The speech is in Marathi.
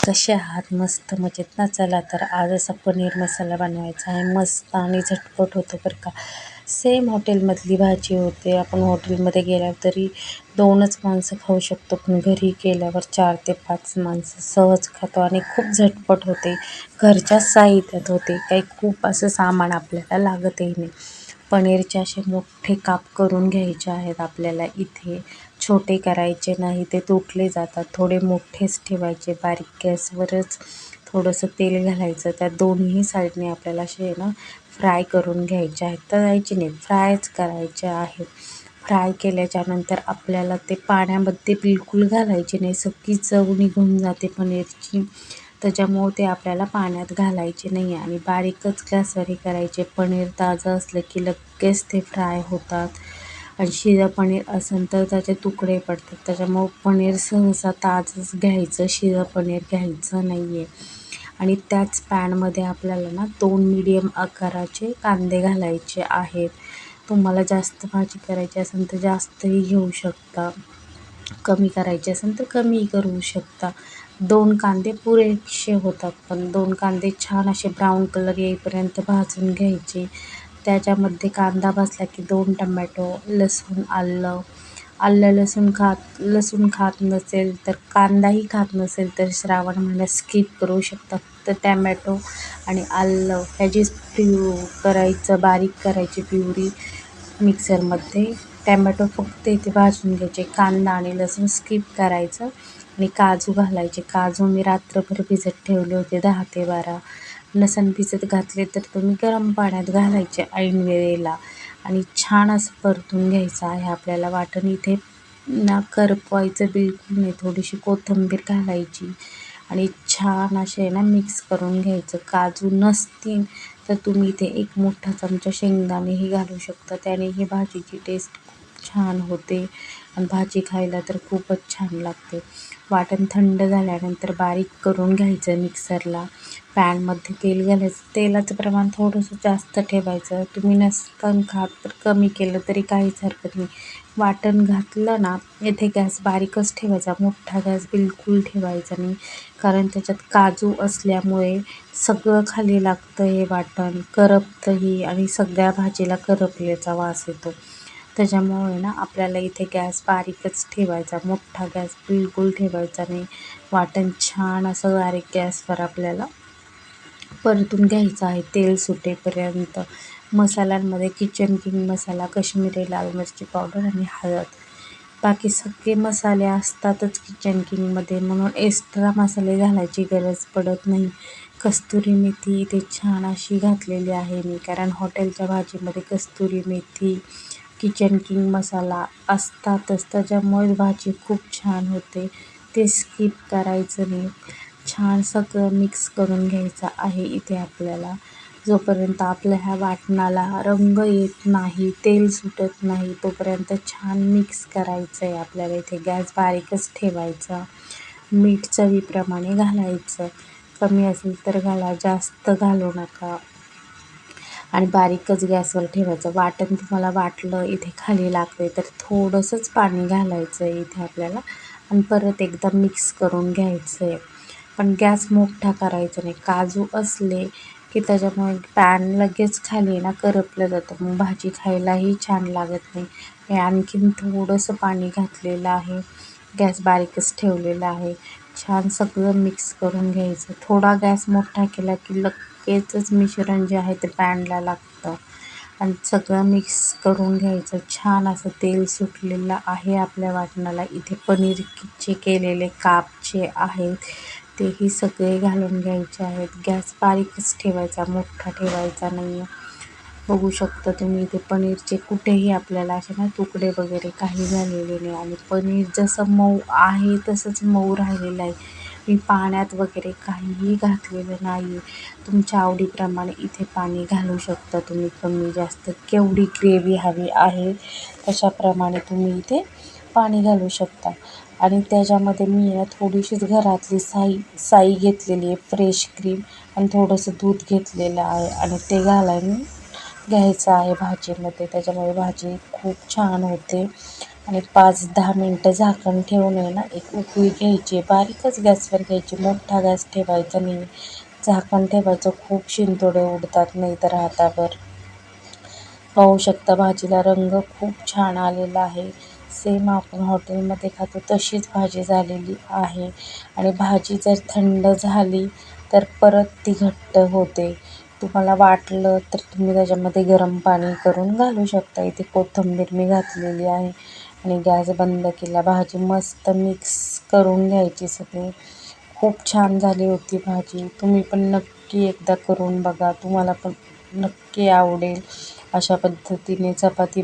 कसे आहात? मस्त मजेत ना? चला तर आज असा पनीर मसाला बनवायचा आहे. मस्त आणि झटपट होतो बरं का. सेम हॉटेलमधली भाजी होते. आपण हॉटेलमध्ये गेल्यावर तरी 2च माणसं खाऊ शकतो, पण घरी केल्यावर 4 ते 5 माणसं सहज खातो आणि खूप झटपट होते. घरच्या साहित्यात होते. काही खूप असं सामान आपल्याला लागतही नाही. पनीरचे असे मोठे काप करून घ्यायचे आहेत आपल्याला इथे. छोटे करायचे नाही, ते तुटले जातात. थोडे मोठेच ठेवायचे. बारीक गॅसवरच थोडंसं तेल घालायचं. त्या दोन्ही साईडने आपल्याला असे ना फ्राय करून घ्यायचे आहेत. तळायचे नाही, फ्रायच करायचे आहेत. फ्राय केल्याच्यानंतर आपल्याला ते पाण्यामध्ये बिलकुल घालायचे नाही. सगळी चव निघून जाते पनीरची. त्याच्यामुळं ते आपल्याला पाण्यात घालायचे नाही आणि बारीकच गॅसवर करायचे. पनीर ताजं असलं की लगेच ते फ्राय होतात आणि शिळं पनीर असेल तर त्याचे तुकडे पडतात. त्याच्यामुळं पनीर सहसा ताजंच घ्यायचं, शिळं पनीर घ्यायचं नाही आहे. आणि त्याच पॅनमध्ये आपल्याला ना 2 मीडियम आकाराचे कांदे घालायचे आहेत. तुम्हाला जास्त भाजी करायची असेल तर जास्तही घेऊ शकता, कमी करायची असेल तर कमी करू शकता. 2 कांदे पुरेसे होतात, पण 2 कांदे छान असे ब्राऊन कलर येईपर्यंत भाजून घ्यायचे. त्याच्यामध्ये कांदा भाजला की 2 टमॅटो, लसूण, लसूण खात नसेल तर कांदाही खात नसेल तर श्रावण महिन्यात स्किप करू शकता. फक्त टमॅटो आणि आलं ह्याची बारीक करायची प्युरी मिक्सरमध्ये. टमॅटो फक्त इथे भाजून घ्यायचे. कांदा आणि लसूण स्किप करायचं आणि काजू घालायचे. काजू मी रात्रभर भिजत ठेवले होते 10 ते 12. नसन भिजत घातले तर तुम्ही गरम पाण्यात घालायचे ऐन वेळेला आणि छान असं परतून घ्यायचं आहे आपल्याला. वाटण इथे ना करपवायचं बिलकुल नाही. थोडीशी कोथिंबीर घालायची आणि छान असे ना मिक्स करून घ्यायचं. काजू नसतील तर तुम्ही इथे 1 मोठा चमचा शेंगदाणेही घालू शकता. त्याने ही भाजीची टेस्ट खूप छान होते आणि भाजी खायला तर खूपच छान लागते. वाटण थंड झाल्यानंतर बारीक करून घ्यायचं मिक्सरला. पॅनमध्ये तेल घालायचं. तेलाचं प्रमाण थोडंसं जास्त ठेवायचं. तुम्ही नसताना खात तर कमी केलं तरी काहीच हरकत नाही. वाटण घातलं ना, इथे गॅस बारीकच ठेवायचा, मोठा गॅस बिलकुल ठेवायचा नाही, कारण त्याच्यात काजू असल्यामुळे सगळं खाली लागतं. हे वाटण करपतंही आणि सगळ्या भाजीला करपल्याचा वास येतो. त्याच्यामुळे ना आपल्याला इथे गॅस बारीकच ठेवायचा, मोठा गॅस बिलकुल ठेवायचा नाही. वाटण छान असं बारीक गॅसवर आपल्याला परतून घ्यायचं आहे तेल सुटेपर्यंत. मसाल्यांमध्ये किचन किंग मसाला, काश्मीरी लाल मिरची पावडर आणि हळद, बाकी सगळे मसाले असतातच किचन किंगमध्ये, म्हणून एक्स्ट्रा मसाले घालायची गरज पडत नाही. कस्तुरी मेथी इथे छान अशी घातलेली आहे मी, कारण हॉटेलच्या भाजीमध्ये कस्तुरी मेथी, किचन किंग मसाला असतातच. त्याच्यामुळे भाजी खूप छान होते. ते स्किप करायचं नाही. छान सगळं मिक्स करून घ्यायचं आहे इथे आपल्याला. जोपर्यंत आपल्या ह्या वाटणाला रंग येत नाही, तेल सुटत नाही, तोपर्यंत छान मिक्स करायचं आहे आपल्याला. इथे गॅस बारीकच ठेवायचा. मीठ चवीप्रमाणे घालायचं. कमी असेल तर घाला, जास्त घालू नका आणि बारीकच गॅसवर ठेवायचं. वाटण तुम्हाला वाटलं इथे खाली लागते तर थोडंसंच पाणी घालायचं आहे इथे आपल्याला आणि परत एकदा मिक्स करून घ्यायचं आहे. पण गॅस मोठा करायचा नाही. काजू असले की त्याच्यामुळे पॅन लगेच खाली ना करपलं जातं, मग भाजी खायलाही छान लागत नाही. मी आणखीन थोडंसं पाणी घातलेलं आहे. गॅस बारीकच ठेवलेला आहे. छान सगळं मिक्स करून घ्यायचं. थोडा गॅस मोठा केला की लगेचच मिश्रण जे आहे ते पॅनला लागतं आणि सगळं मिक्स करून घ्यायचं. छान असं तेल सुटलेलं आहे आपल्या वाटणाला. इथे पनीरचे केलेले काप जे आहेत तेही सगळे घालून घ्यायचे आहेत. गॅस बारीकच ठेवायचा, मोठा ठेवायचा नाही आहे. बघू शकता तुम्ही इथे पनीरचे कुठेही आपल्याला असे ना तुकडे वगैरे काही झालेले नाही आणि पनीर जसं मऊ आहे तसंच मऊ राहिलेलं आहे. मी पाण्यात वगैरे काहीही घातलेलं नाही. तुमच्या आवडीप्रमाणे इथे पाणी घालू शकता तुम्ही, कमी जास्त. केवढी ग्रेव्ही हवी आहे तशाप्रमाणे तुम्ही इथे पाणी घालू शकता. आणि त्याच्यामध्ये मी थोडीशीच घरातली साई घेतलेली आहे, फ्रेश क्रीम, आणि थोडंसं दूध घेतलेलं आहे आणि ते घालायला घ्यायचं आहे भाजीमध्ये. त्याच्यामुळे भाजी खूप छान होते आणि 5-10 मिनटं झाकण ठेवून आहे ना एक उकळी घ्यायची, बारीकच गॅसवर घ्यायची, मोठा गॅस ठेवायचा नाही. झाकण ठेवायचं, खूप शिंतोडे उडतात नाही तर हातावर. पाहू शकता भाजीला रंग खूप छान आलेला आहे. सेम आपण हॉटेलमध्ये खातो तशीच भाजी झालेली आहे. आणि भाजी जर थंड झाली तर परत ती घट्ट होते. तुम्हाला वाटलं तर तुम्ही त्याच्यामध्ये गरम पाणी करून घालू शकता. इथे कोथिंबीर मी घातलेली आहे आणि गॅस बंद केला. भाजी मस्त मिक्स करून घ्यायची सगळी. खूप छान झाली होती भाजी. तुम्ही पण नक्की एकदा करून बघा, तुम्हाला पण नक्की आवडेल. अशा पद्धतीने चपाती